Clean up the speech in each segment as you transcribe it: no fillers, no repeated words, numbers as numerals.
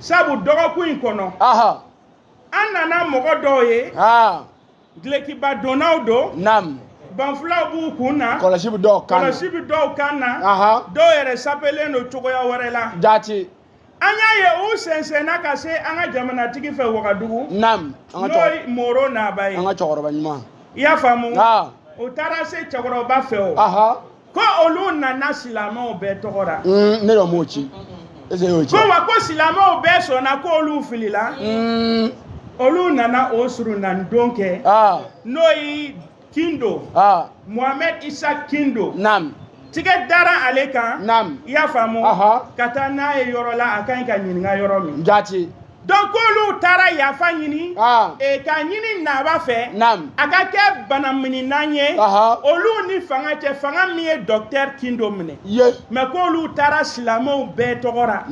sabu dɔgɔkun in kɔnɔ an nana mɔgɔ dɔw ye dulokiba donnaw don banfulaw b'u kun na kɔlɔsi bɛ dɔw kan na dɔw yɛrɛ sapelen don cogoya wɛrɛ la an y'a ye u sɛnsɛnna ka se an ka jamanatigi fɛ Wagadugu n'o ye Moro Naba ye i y'a faamu o taara se cɛkɔrɔba fɛ o ko olu nana silamɛw bɛɛ tɔgɔ la ne yɛrɛ m'o ci ko wa ko silamɛw bɛɛ sɔnna ko olu filila olu nana o surunalidon kɛ n'o ye Kindo Mohamed Isa Kindo tigɛ dara ale kan i y'a faamu ka taa n'a ye yɔrɔ la a ka ɲi ka ɲininka yɔrɔ min donc k'olu taara yafa ɲini ka ɲini Naba fɛ a ka kɛ banamininan ye olu ni fanga cɛ fanga min ye docteur Kindo minɛ mais k'olu taara silamɛw bɛɛ tɔgɔ la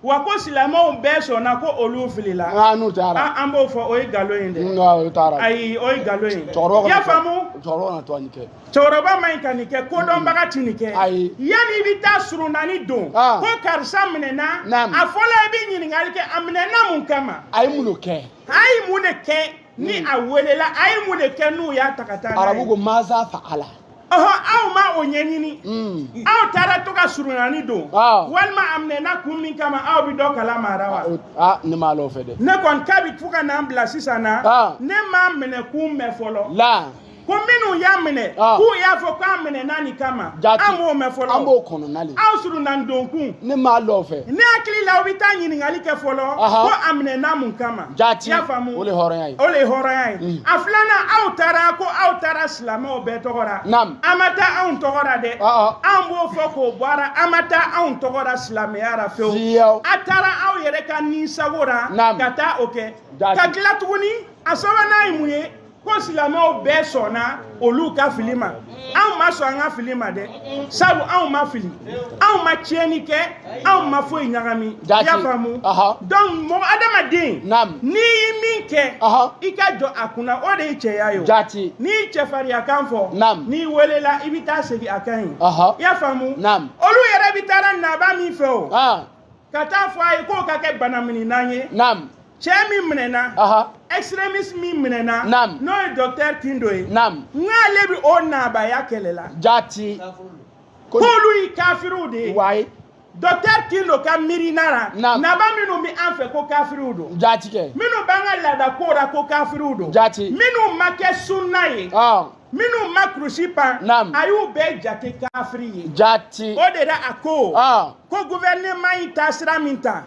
wa ko silamɛw bɛɛ sɔnna ko olu filila an b'o fɔ o ye nkalon ye dɛ ayi o ye nkalon ye i y'a faamu cɛkɔrɔba ma ɲi ka nin kɛ kodɔnbaga ti nin kɛ yanni i bɛ taa surunani don ko karisa minɛna a fɔlɔ i bɛ ɲininkali kɛ a minɛna mun kama a ye mun de kɛ ni a welela a ye mun de kɛ n'u y'a ta ka taa n'a ye arabu ko maza fa'ala aw ma o ɲɛɲini aw taara to ka surunani don walima a minɛna kun min kama aw bɛ dɔ kalama wa ne m'a lɔ fɛ dɛ ne kɔni k'a bɛ fo ka n'an bila sisan na ne m'a minɛ kun mɛn fɔlɔ ko minnu y'a minɛ k'u y'a fɔ k'an minɛna nin kama an m'o mɛn fɔlɔ an b'o kɔnɔ nali aw surunani don kun ne m'a lɔ fɛ ne hakili la aw bɛ taa ɲininkali kɛ fɔlɔ ko a minɛna mun kama i y'a faamu o le hɔrɔnya ye a filanan aw taara ko aw taara silamɛw bɛɛ tɔgɔ la an ma taa anw tɔgɔ la dɛ an b'o fɔ k'o bɔra an ma taa anw tɔgɔ la silamɛya la fewu a taara aw yɛrɛ ka ninsago la ka taa o kɛ ka tila tuguni a sabanan ye mun ye ko silamɛw bɛɛ sɔnna olu ka fili ma anw ma sɔn an ka fili ma dɛ sabu anw ma fili anw ma tiɲɛni kɛ anw ma foyi ɲagami i y'a faamu donc mɔgɔ adamaden n'i ye min kɛ i ka jɔ a kunna o de ye cɛya ye n'i ye cɛfariyakan fɔ n'i welela i bɛ taa segin a kan ye i y'a faamu olu yɛrɛ bɛ taara Naba min fɛ o ka taa fɔ a ye k'o ka kɛ banamininan ye cɛ min minɛna extrémiste min minɛna n'o ye docteur Kindo ye n'ale bɛ o Nabaya kɛlɛ la k'olu ye kafiriw de ye docteur Kindo ka miirina la Naba minnu bɛ an fɛ ko kafiriw don minnu b'an ka laada ko la ko kafiriw don minnu ma kɛ sunna ye minnu ma kurusi pan a y'u bɛɛ jate kafiri ye o de la a ko gouvernement yi taasira min ta